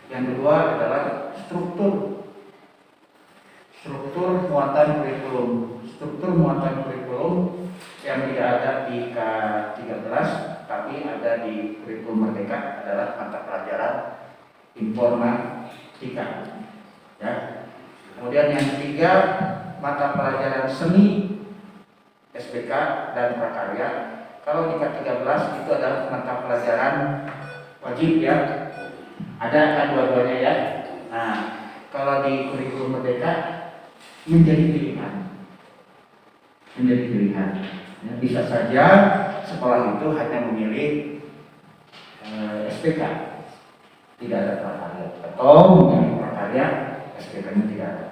Yang kedua adalah struktur muatan kurikulum. Struktur muatan kurikulum yang tidak ada di K13 tapi ada di kurikulum Merdeka adalah mata pelajaran informatika. Ya. Kemudian yang ketiga, mata pelajaran seni, SBK dan prakarya. Kalau di K13 itu adalah mata pelajaran wajib ya. Ada kan dua-duanya ya. Nah, kalau di kurikulum Merdeka menjadi pilihan. Ya, bisa saja sekolah itu hanya memilih SPK, tidak ada prakarya, atau memilih prakarya, SPK-nya tidak ada.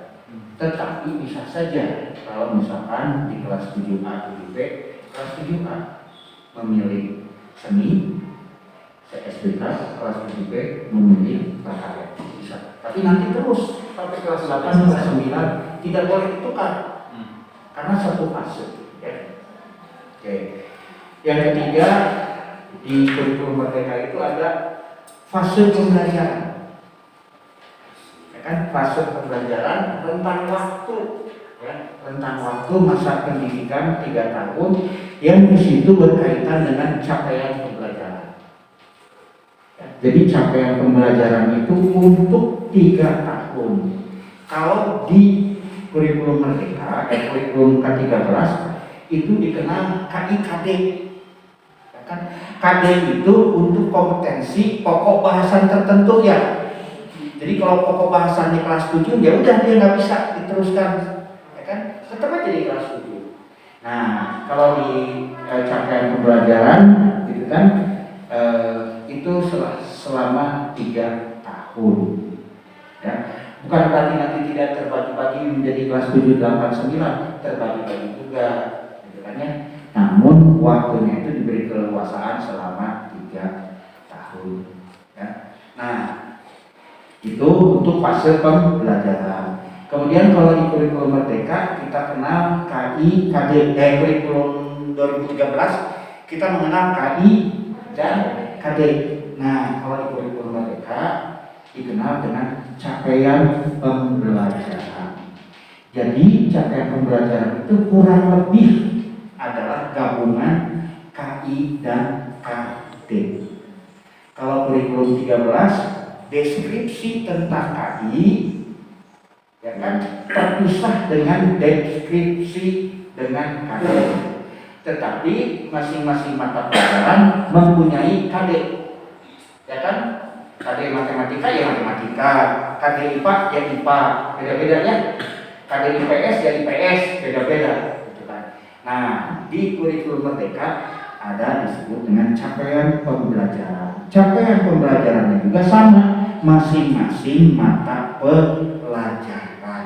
Tetapi bisa saja kalau misalkan di kelas 7A, 7B, kelas 7A memilih seni, SPK, kelas 7B memilih prakarya, bisa. Tapi nanti terus sampai kelas 8, kelas 9 tidak boleh ditukar karena satu fase. Ya. Oke. Yang ketiga di kurikulum Merdeka itu ada fase pembelajaran. Ya kan, fase pembelajaran rentang waktu, ya, rentang waktu masa pendidikan 3 tahun yang di situ berkaitan dengan capaian pembelajaran. Ya, jadi capaian pembelajaran itu untuk 3 tahun. Kalau di kurikulum Merdeka, kurikulum K13 itu dikenal KIKD. Ya kan? KD itu untuk kompetensi pokok bahasan tertentu ya. Jadi kalau pokok bahasannya kelas 7 ya udah dia nggak bisa diteruskan, ya kan? Tetap aja di kelas 7. Nah, kalau di capaian pembelajaran gitu kan itu selama 3 tahun. Ya. Bukan berarti nanti tidak terbagi-bagi menjadi kelas 7, 8, 9, terbagi-bagi juga, gitu kan ya. Namun waktunya itu diberi keleluasaan selama 3 tahun. Ya. Nah, itu untuk fase pembelajaran. Kemudian kalau di kurikulum Merdeka kita kenal KI, KD, kurikulum 2013 kita mengenal KI dan KD. Nah, kalau di kurikulum Merdeka dikenal dengan capaian pembelajaran. Jadi capaian pembelajaran itu kurang lebih adalah gabungan KI dan KD. Kalau kurikulum 13 deskripsi tentang KI, ya kan, terpisah dengan deskripsi dengan KD. Tetapi masing-masing mata pelajaran mempunyai KD, ya kan? KD matematika ya matematika, KD IPA ya IPA, beda-beda ya. KD IPS ya IPS, beda-beda. Gitu kan. Nah, di kurikulum Merdeka ada disebut dengan capaian pembelajaran. Capaian pembelajarannya juga sama, masing-masing mata pelajaran,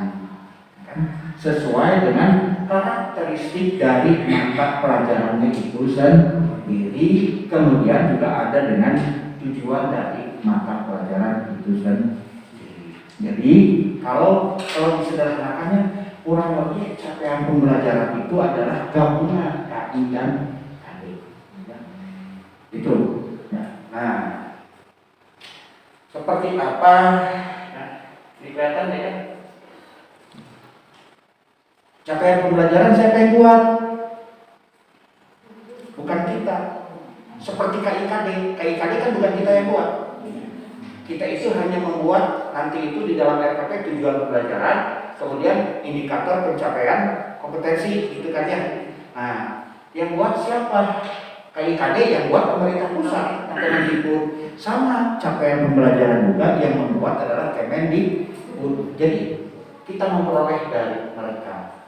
kan? Sesuai dengan karakteristik dari mata pelajarannya itu sendiri. Kemudian juga ada dengan tujuan dari mata pelajaran itu sendiri. Jadi kalau disederhanakannya kurang lebih capaian pembelajaran itu adalah gabungan KI dan KD. Ya. Itu. Ya. Nah, seperti apa? Nah, ini kelihatan ya. Capaian pembelajaran siapa yang buat? Bukan kita. Seperti KIKD. KIKD kan bukan kita yang buat. Kita itu hanya membuat nanti itu di dalam RPP tujuan pembelajaran, kemudian indikator pencapaian kompetensi, gitu kan ya. Nah, yang buat siapa? KIKD yang buat pemerintah pusat, Kemendikbud. Sama capaian pembelajaran juga yang membuat adalah Kemendikbud. Jadi kita memperoleh dari mereka.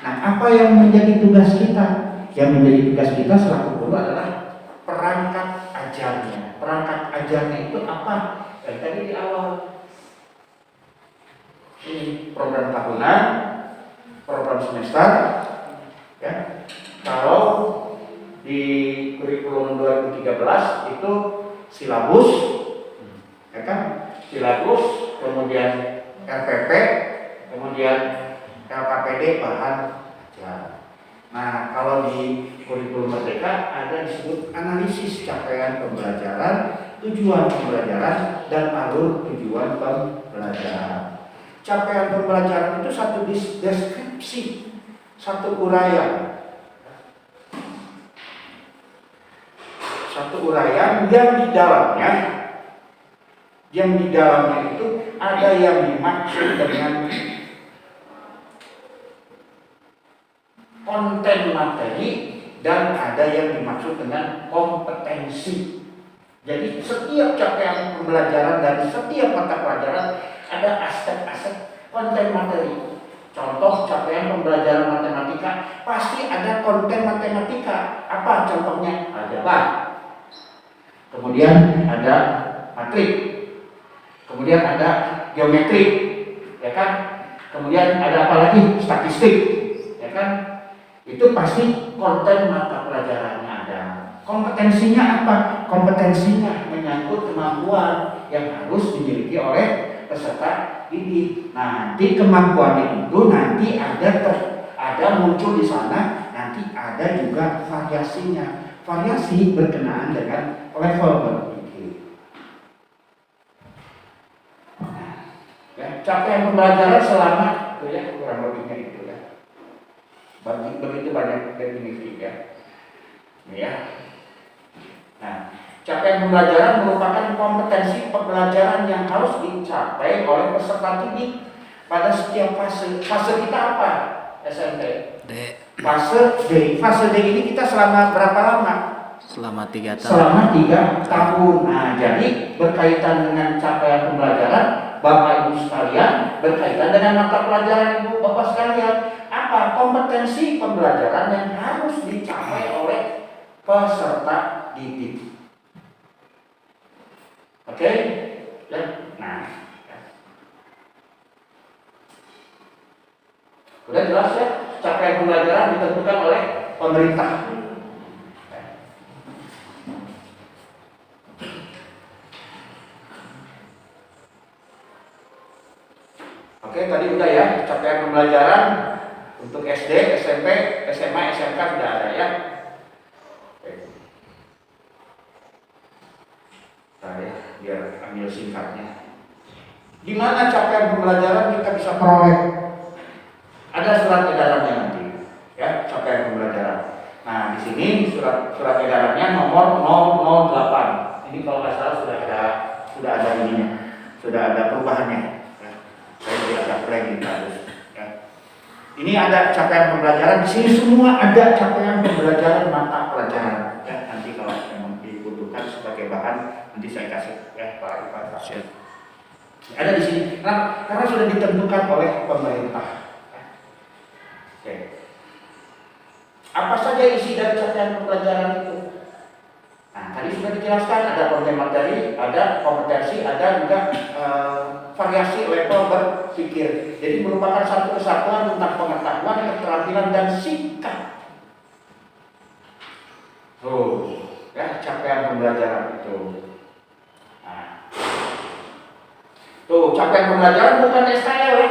Nah, apa yang menjadi tugas kita? Yang menjadi tugas kita selaku guru adalah perangkat ajarnya. Perangkat ajarnya itu apa? Tadi di awal ini program tahunan, program semester, ya. Kalau di kurikulum 2013 itu silabus, ya kan? Silabus, kemudian RPP, kemudian LKPD bahan ajar. Nah, kalau di kurikulum Merdeka ada disebut analisis capaian pembelajaran tujuan pembelajaran dan alur tujuan pembelajaran. Capaian pembelajaran itu satu deskripsi, satu uraian. Satu uraian yang di dalamnya itu ada yang dimaksud dengan konten materi dan ada yang dimaksud dengan kompetensi. Jadi setiap capaian pembelajaran dan setiap mata pelajaran ada aspek-aspek konten materi. Contoh capaian pembelajaran matematika pasti ada konten matematika. Apa contohnya? Aljabar. Kemudian ada matrik. Kemudian ada geometri, ya kan? Kemudian ada apa lagi? Statistik, ya kan? Itu pasti konten mata pelajarannya ada. Kompetensinya apa? Kompetensinya menyangkut kemampuan yang harus dimiliki oleh peserta didik. Nanti kemampuan itu nanti ada muncul di sana, nanti ada juga variasinya. Variasi berkenaan dengan level berpikir. Ya, capaian pembelajaran selama itu ya kurang lebihnya itu ya. Begitu banyak definisi ya. Ya. Nah, capaian pembelajaran merupakan kompetensi pembelajaran yang harus dicapai oleh peserta didik pada setiap fase. Fase kita apa? SMP. D. Fase D. Fase D ini kita selama berapa lama? Selama 3 tahun. Selama 3 tahun. Nah, jadi berkaitan dengan capaian pembelajaran, Bapak Ibu sekalian, berkaitan dengan mata pelajaran Ibu Bapak sekalian, apa kompetensi pembelajaran yang harus dicapai oleh peserta didik. Oke? Ya. Nah, sudah jelas ya, capaian pembelajaran ditentukan oleh pemerintah. Oke, tadi udah ya, capaian pembelajaran untuk SD, SMP, SMA, SMK sudah ada ya. Oke. Saya biar ambil singkatnya. Di mana capaian pembelajaran kita bisa peroleh? Ada surat edarannya nanti, ya, capaian pembelajaran. Nah, di sini surat edarannya nomor 008. Ini kalau nggak salah sudah ada ininya, sudah ada perubahannya. Saya tidak ada plan harus. Ya. Ini ada capaian pembelajaran. Di sini semua ada capaian pembelajaran mata pelajaran. Ya, nanti kalau memang dibutuhkan sebagai bahan, nanti saya kasih ya Pak Ipan. Ada di sini. Nah, karena sudah ditentukan oleh pemerintah. Ya. Oke. Apa saja isi dari capaian pembelajaran itu? Nah, tadi sudah dijelaskan ada konten materi, ada kompetensi, ada juga variasi level berpikir. Jadi merupakan satu kesatuan tentang pengetahuan, keterampilan dan sikap. Ya capaian pembelajaran itu. Nah, capaian pembelajaran bukan SKL ya.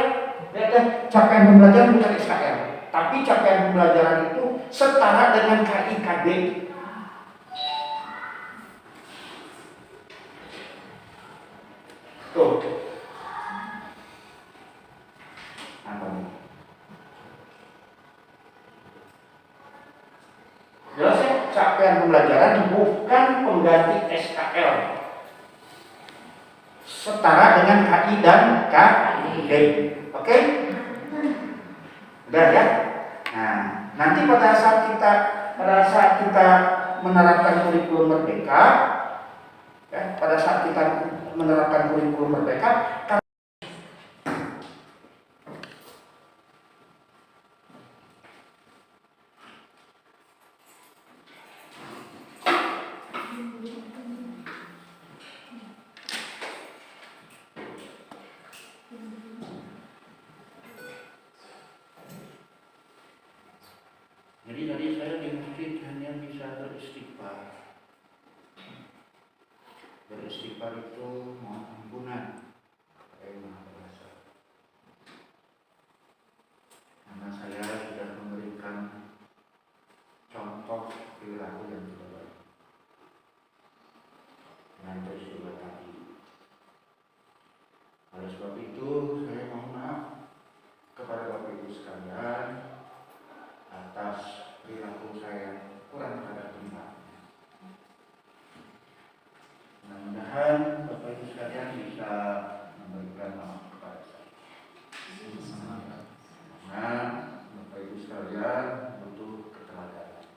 Capaian pembelajaran bukan SKL, tapi capaian pembelajaran itu setara dengan KIKD. Jelas ya, capaian pembelajaran bukan pengganti SKL, setara dengan KI dan KID. Oke? Udah ya? Nah, nanti pada saat kita menerapkan kurikulum merdeka, ya, pada saat kita menerapkan kurikulum merdeka, jadi tadi saya di masjid hanya bisa beristighfar. Beristighfar itu mohon ampunan. Karena saya sudah memberikan contoh perilaku yang tidak baik. Dengan Oleh sebab itu saya mohon maaf kepada Bapak Ibu sekalian atas perilaku saya kurang pada tempatnya. Mudah-mudahan Bapak Ibu sekalian bisa memberikan maaf kepada saya. Karena Bapak Ibu sekalian butuh keteladanan.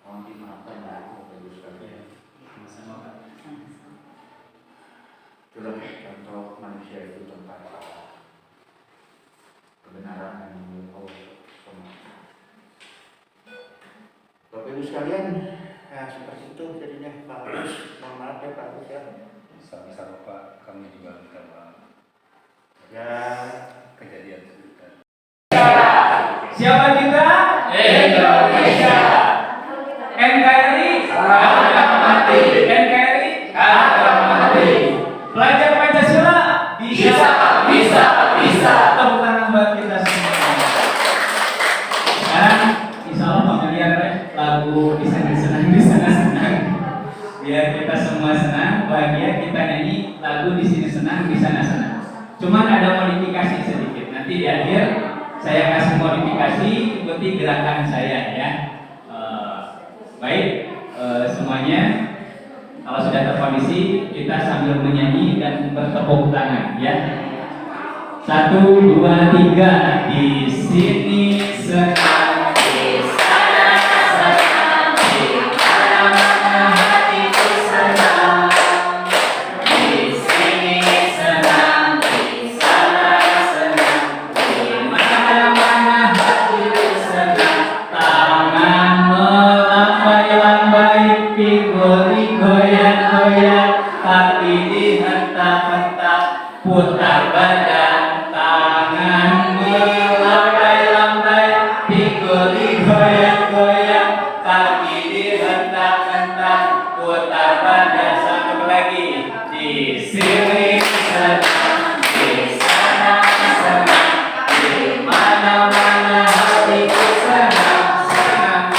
Mohon dimaafkan ya Bapak Ibu sekalian. Itulah contoh manusia itu tempat kebenaran yang menurut Allah SWT. Bapak Ibu sekalian, ya seperti itu jadinya Pak Agus. Mohon maaf ya Pak Agus ya. Sama-sama Pak, kami juga minta maaf. Ya, Kejadian sebentar. Siapa kita? Indonesia. NKRI harga mati. NKRI harga mati. Belajar Pancasila bisa. Tepuk tangan buat kita semua. Sekarang insya Allah familiar ya lagu di sana senang. Biar kita semua senang, bahagia, kita nyanyi lagu di sini senang, di sana senang. Cuman ada modifikasi sedikit. Nanti di akhir saya kasih modifikasi ikuti gerakan saya ya. Baik, semuanya kalau sudah terkondisi kita sambil menyanyi dan bertepuk tangan ya. 1, 2, 3. Di sini senang, di sana senang, di mana-mana hatiku senang. Di sini senang, di sana senang, di mana-mana hatiku senang. Tangan melambai-lambai, pinggul digoyang-goyang, kaki dihentak-hentak, putar badan. Tangan melambai-lambai, pinggul digoyang-goyang, kaki dihentak-hentak, putar badan. Satu lagi. Di sini senang, di sana senang, di mana-mana hatiku senang.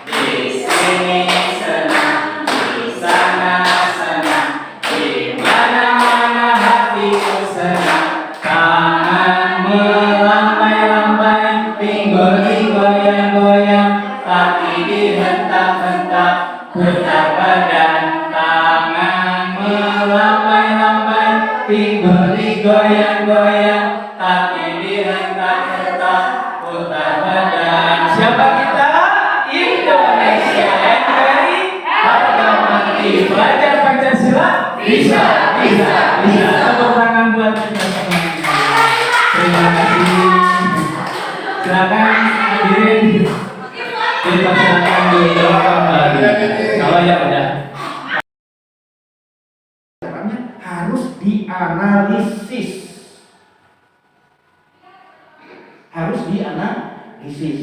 Di sini senang, di sana senang, di mana-mana hatiku senang. Tangan melambai-lambai, pinggul digoyang-goyang, kaki dihentak-hentak, putar badan. Tangan melambai-lambai, pinggul digoyang-goyang, kaki dihentak-hentak, putar badan. Siapa kita? Indonesia. NKRI harga mati. Belajar Pancasila bisa. Tepuk tangan buat kita semua. Terima kasih. Silakan hadirin dipersilakan dulu kembali. Kalau ya udah. harus dianalisis.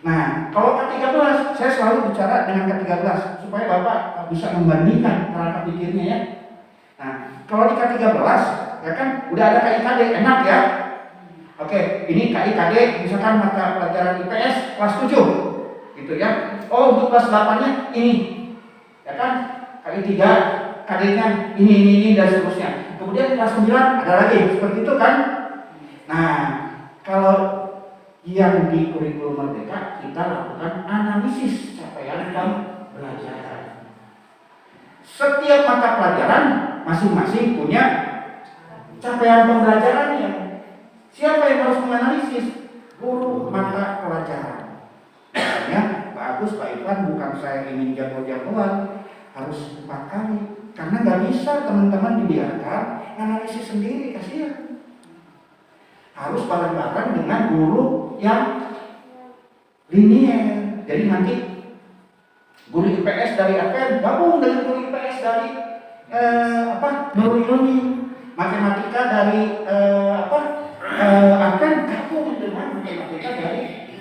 Nah, kalau K13, saya selalu bicara dengan K13 supaya Bapak bisa membandingkan cara pikirnya ya. Nah, kalau di K13 ya kan udah ada KIKD, enak ya. Oke, ini KIKD misalkan mata pelajaran IPS kelas 7 gitu ya. Oh, untuk kelas 8-nya ini. Ya kan? KI 3 KD-nya ini dan seterusnya. Kemudian kelas 9 ada lagi seperti itu kan. Nah, kalau yang di kurikulum Merdeka kita lakukan analisis capaian pembelajaran. Setiap mata pelajaran masing-masing punya capaian pembelajarannya. Siapa yang harus menganalisis? Guru mata pelajaran. Makanya Pak Agus, Pak Irfan, bukan saya ingin jago-jagoan, harus 4 kali. Karena nggak bisa teman-teman dibiarkan analisis sendiri, kasihan. Harus bareng-bareng dengan guru yang linier. Jadi nanti guru IPS dari APN gabung dengan guru IPS dari Nurul Ilmi, matematika dari APN gabung dengan matematika dari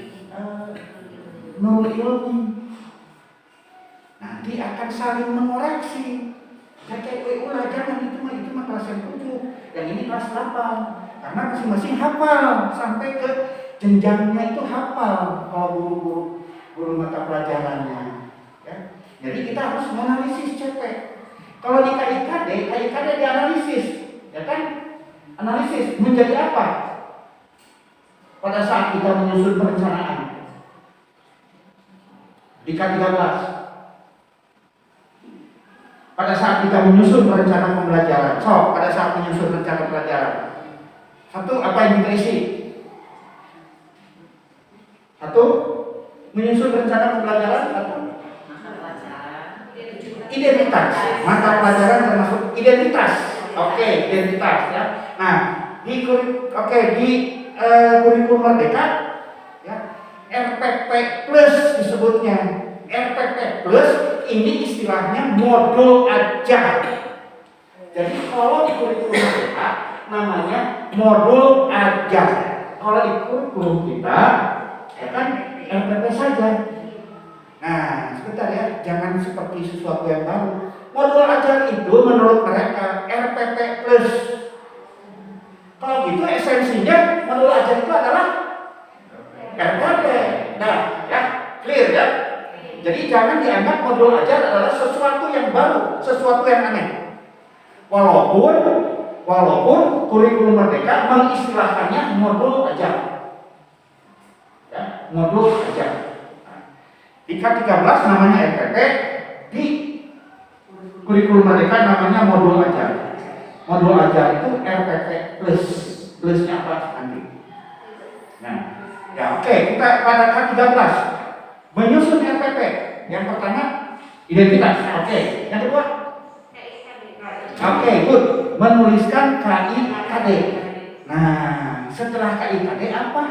Nurul Ilmi. Nanti akan saling mengoreksi. Kayak jangan itu mah kelas yang 7, yang ini kelas 8. Karena masing-masing hafal sampai ke jenjangnya itu hafal kalau guru mata pelajarannya. Ya. Jadi kita harus menganalisis CP. Kalau di KIKD dianalisis, ya kan? Analisis menjadi apa? Pada saat kita menyusun perencanaan di K13, pada saat kita menyusun rencana pembelajaran, pada saat menyusun rencana pelajaran, satu, apa yang kita isi? Satu, menyusun rencana pembelajaran, satu, identitas. Mata pelajaran termasuk identitas. Oke, identitas ya. Nah, di kurikulum Merdeka ya, RPP plus disebutnya. RPP plus ini istilahnya modul ajar. Jadi kalau di kurikulum Merdeka namanya modul ajar. Kalau di kurikulum kita ya kan RPP saja. Nah, sebentar ya, jangan seperti sesuatu yang baru. Modul ajar itu menurut mereka RPP plus. Kalau gitu esensinya modul ajar itu adalah RPP. Nah, ya, clear ya. Jadi jangan dianggap modul ajar adalah sesuatu yang baru, sesuatu yang aneh. Walaupun kurikulum Merdeka mengistilahkannya modul ajar. Ya, modul ajar. Di K13 namanya RPP, di kurikulum Merdeka namanya modul ajar. Modul ajar itu RPP plus. Plusnya apa nanti? Nah, ya oke, kita pada K13 menyusun RPP. Yang pertama identitas. Oke, yang kedua good, menuliskan KIKD. Nah, setelah KIKD apa?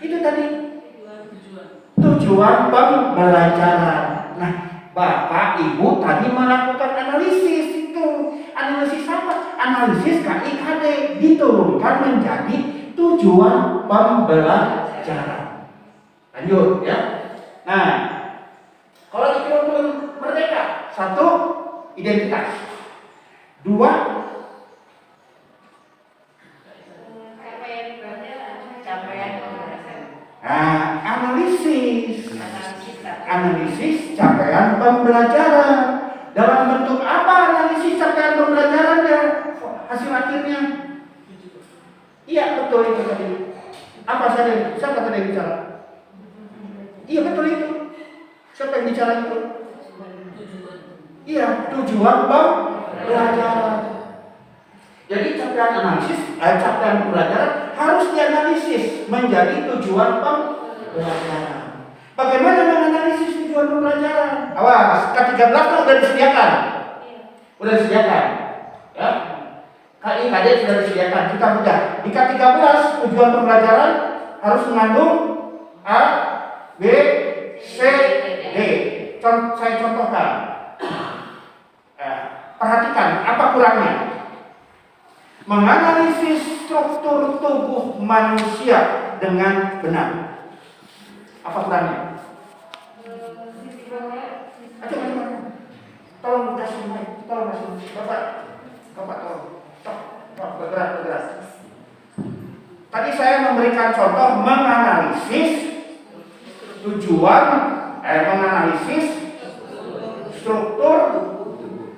Itu tadi tujuan pembelajaran. Nah, Bapak Ibu tadi melakukan analisis itu. Analisis apa? Analisis KIKD diturunkan menjadi tujuan pembelajaran. Lanjut ya. Nah, kalau di kurikulum Merdeka, satu, identitas. Dua, analisis capaian pembelajaran. Dalam bentuk apa analisis capaian pembelajarannya? Hasil akhirnya? Iya, betul itu tadi. Apa saja? Siapa tadi yang bicara? Iya, betul itu. Siapa yang bicara itu? Iya, tujuan pembelajaran. Jadi capaian pembelajaran harus dianalisis menjadi tujuan pembelajaran. Bagaimana menganalisis tujuan pembelajaran? Awas, K13 itu sudah disediakan. Sudah disediakan. Ya. KIKD sudah disediakan. Kita mudah. Di K13 tujuan pembelajaran harus mengandung A, B, C, D. Saya contohkan. Perhatikan apa kurangnya. Menganalisis struktur tubuh manusia dengan benar. Apa kurangnya? Tolong kasih mic, Bapak tolong. Bergerak. Tadi saya memberikan contoh menganalisis menganalisis struktur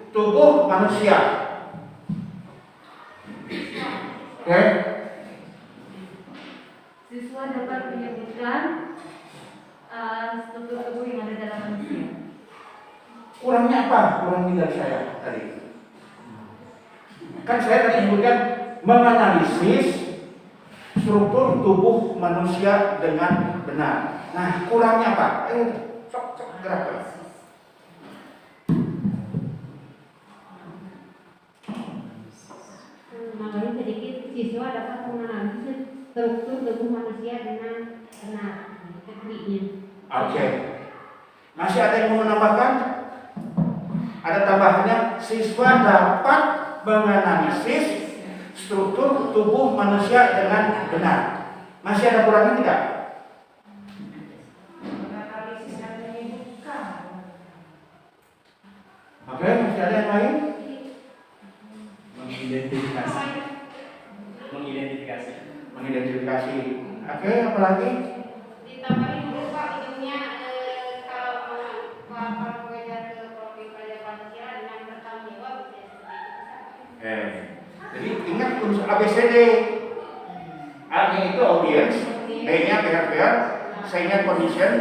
tubuh manusia. Oke? Siswa dapat menyebutkan struktur tubuh yang ada dalam manusia. Kurangnya apa? Kurangnya dari saya tadi. Kan saya tadi sebutkan menganalisis struktur tubuh manusia dengan benar. Nah, kurangnya apa? Sok gerak. Namanya sedikit, siswa dapat menganalisis struktur tubuh manusia dengan benar. Tekniknya. Oke. Masih ada yang mau menambahkan? Ada tambahannya, siswa dapat menganalisis struktur tubuh manusia dengan benar. Masih ada kurangnya tidak? Oke, masih ada yang lain? Mengidentifikasi. Oke, apa lagi? Ditambahin dulu Pak, ujungnya kalau Bapak mengajar ke profil pelajar Pancasila dengan bertanggung jawab bisa seperti itu. Jadi ingat unsur ABCD. A-nya itu audience, B-nya behavior, C-nya condition,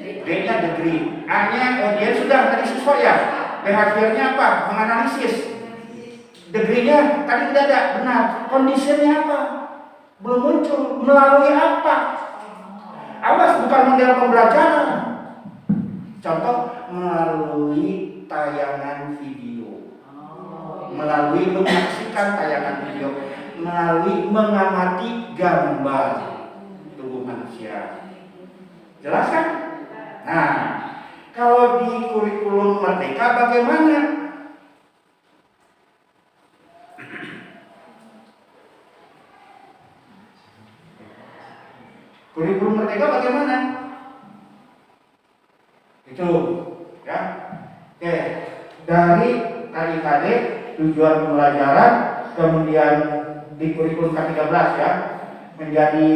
D-nya degree. A-nya audience sudah tadi siswa ya. Behaviornya apa? Menganalisis. Degree-nya tadi tidak ada, benar. Conditionnya apa? Belum muncul. Melalui apa? Awas, bukan model pembelajaran. Contoh, melalui tayangan video, melalui menyaksikan tayangan video, melalui mengamati gambar tubuh manusia. Jelas kan? Nah, kalau di kurikulum Merdeka bagaimana? Kurikulum Merdeka bagaimana? Itu ya. Oke, dari KIKD tujuan pembelajaran, kemudian di kurikulum K13 ya menjadi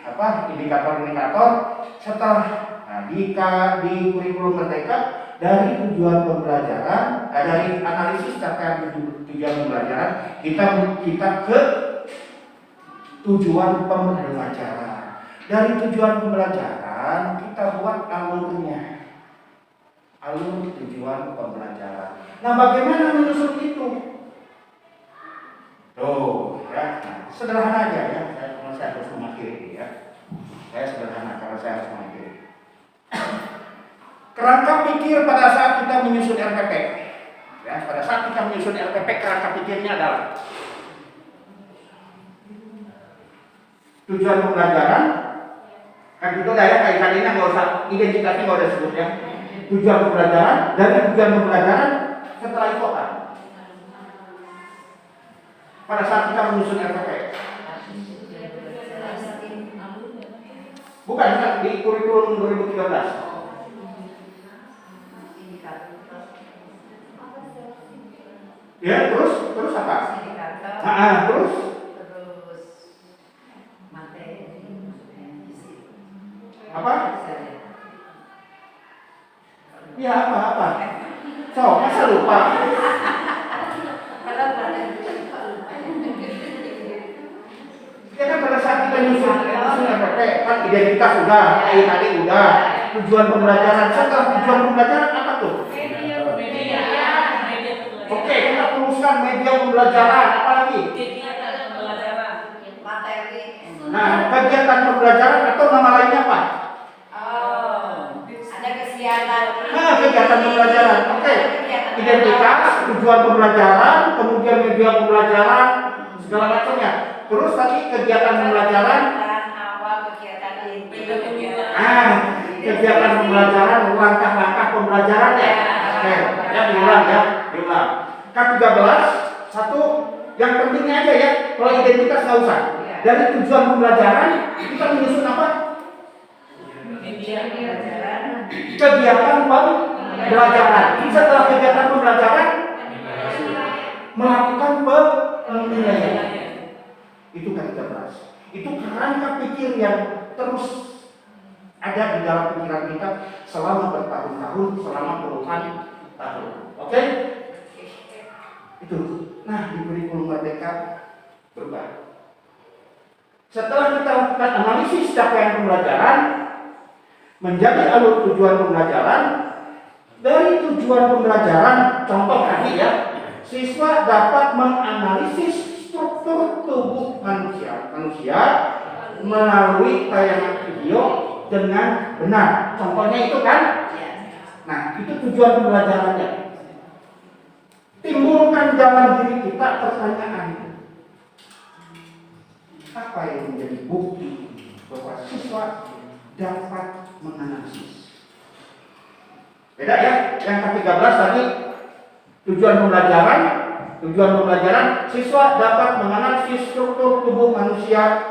apa? Indikator-indikator. Setelah di kurikulum Merdeka dari tujuan pembelajaran, dari analisis capaian tujuan pembelajaran, kita ke tujuan pembelajaran. Dari tujuan pembelajaran kita buat alurnya. Alur tujuan pembelajaran. Nah, bagaimana menyusun itu? Tuh, ya, sederhana aja ya. Saya harus mengakhiri ya. Saya sederhana karena saya harus mengakhiri. Kerangka pikir pada saat kita menyusun RPP. Ya, pada saat kita menyusun RPP, kerangka pikirnya adalah tujuan pembelajaran. Kan itu dah ya, kaitannya nggak usah, identitasnya nggak usah sebut ya. Tujuan pembelajaran, dari tujuan pembelajaran setelah itu apa? Pada saat kita menyusun RPP. Bukan, di kurikulum 2013. Ya, terus apa? Terus apa? Ya apa? So, masa lupa? Ya kan pada saat kita nyusun RPP, kan identitas udah, KIKD udah, tujuan pembelajaran. Setelah tujuan pembelajaran apa tuh? Media. Oke, kita tuliskan media pembelajaran, apa lagi? Kegiatan pembelajaran. Materi. Nah, kegiatan pembelajaran atau nama lainnya apa? Ada kegiatan. Nah, kegiatan pembelajaran. Oke. Identitas, tujuan pembelajaran, kemudian media pembelajaran, segala macamnya. Terus tadi kegiatan pembelajaran. Awal kegiatan inti. Kegiatan pembelajaran, langkah-langkah pembelajaran ya. Oke, ya diulang. K13, satu yang pentingnya aja ya. Kalau identitas nggak usah. Dari tujuan pembelajaran kita menyusun apa? Media pembelajaran. Kegiatan pembelajaran. Setelah kegiatan pembelajaran melakukan penilaian. Itu K13. Itu kerangka pikir yang terus ada di dalam pikiran kita selama bertahun-tahun, selama puluhan tahun. Oke? Itu. Nah, di kurikulum Merdeka berubah. Setelah kita lakukan analisis capaian pembelajaran menjadi alur tujuan pembelajaran, dari tujuan pembelajaran, contoh tadi ya, siswa dapat menganalisis struktur tubuh manusia melalui tayangan video dengan benar. Contohnya itu kan? Nah, itu tujuan pembelajarannya. Timbulkan dalam diri kita pertanyaan. Apa yang menjadi bukti bahwa siswa dapat menganalisis? Beda ya, yang ke-13 tadi tujuan pembelajaran siswa dapat menganalisis struktur tubuh manusia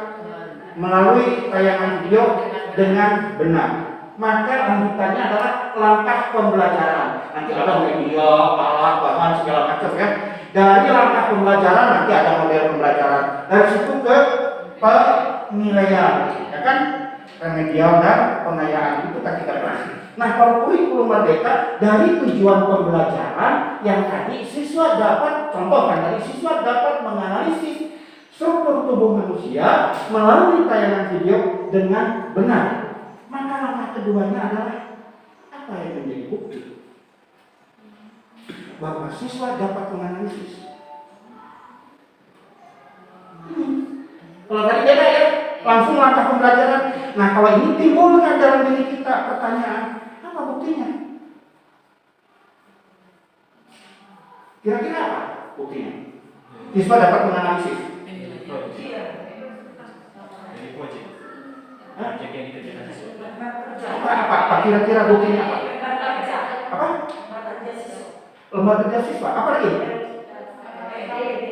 melalui tayangan video dengan benar. Maka lanjutannya adalah langkah pembelajaran. Nanti ada media, alat, bahan segala macam ya. Dari langkah pembelajaran nanti ada model pembelajaran. Dari situ ke penilaian, ya kan? Remedial dan pengayaan itu K13. Nah, kalau kurikulum merdeka dari tujuan pembelajaran yang tadi siswa dapat, contohkan tadi siswa dapat menganalisis struktur tubuh manusia melalui tayangan video dengan benar. Maka langkah keduanya adalah apa yang menjadi bukti bahwa siswa dapat menganalisis. Kalau tadi beda ya, langsung langkah pembelajaran. Nah, kalau ini timbulkan dalam diri kita pertanyaan, apa buktinya? Kira-kira apa buktinya? Siswa dapat menganalisis. Apa kira-kira buktinya apa? Apa? Lembaga kerja siswa. Apa lagi?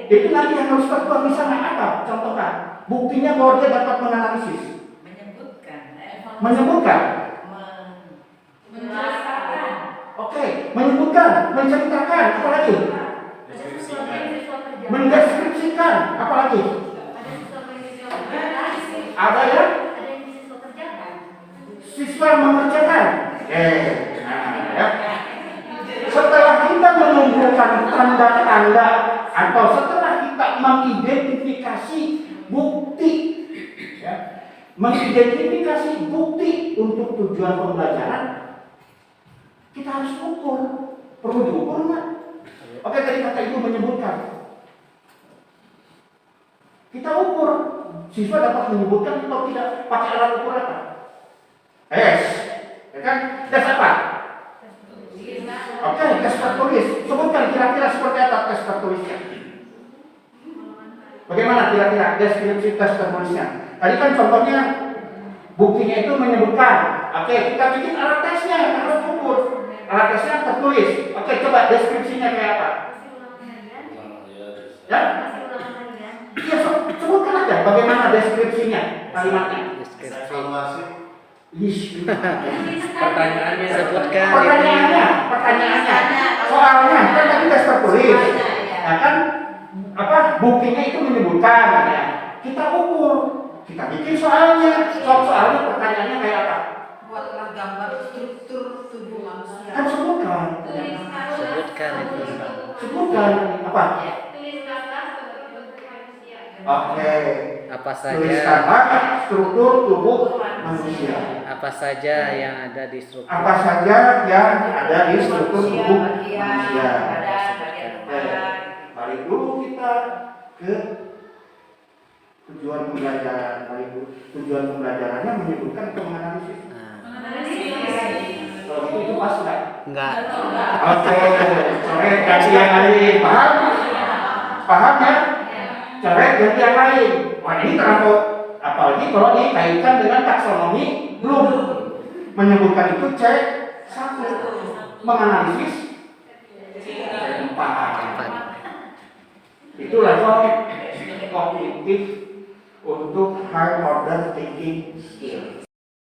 Itu nanti yang harus tertuang di sana apa? Contohkan. Buktinya bahwa dia dapat menganalisis. Menyebutkan. Oke, menyebutkan, menceritakan, apa lagi? Mendeskripsikan, apa lagi? Ada ya? Siswa mengerjakan. Nah, ya. Setelah kita mengumpulkan tanda-tanda atau setelah kita mengidentifikasi bukti, ya, mengidentifikasi bukti untuk tujuan pembelajaran, kita harus ukur. Perlu diukur nggak? Oke, tadi kata ibu menyebutkan. Kita ukur. Siswa dapat menyebutkan atau tidak pakai alat ukur apa? Ya kan? Tes apa? Oke, tes tertulis. Sebutkan kira-kira seperti apa tes tertulisnya. Bagaimana kira-kira deskripsi tes tertulisnya? Tadi kan contohnya buktinya itu menyebutkan. Oke, kita bikin alat tesnya yang harus ukur. Alat tesnya tertulis. Oke, coba deskripsinya kayak apa? Ya? Iya, sebutkan aja bagaimana deskripsinya kalimatnya. Evaluasi. Pertanyaannya. Sebutkan. Pertanyaannya. Soalnya kan tadi tes tertulis. Nah kan apa buktinya itu menyebutkan. Ya. Kita ukur. Kita bikin soalnya. Soalnya pertanyaannya kayak apa? Buatlah gambar struktur tubuh manusia. Kan sebutkan. Sebutkan apa? Oke. Apa saja Tuliskanlah struktur tubuh manusia. apa saja yang ada di struktur Apa saja yang ada di struktur tubuh manusia. Balik dulu kita ke tujuan pembelajaran. Balik dulu. Tujuan pembelajarannya menyebutkan atau menganalisis. Kalau itu pas nggak? enggak Oke. Coret ganti yang lain. Paham? Paham ya? Coret ganti yang lain. Wah ini terlalu, apalagi kalau dikaitkan dengan taksonomi belum. Menyebutkan itu C1, menganalisis C4. Itu level kognitif untuk high order thinking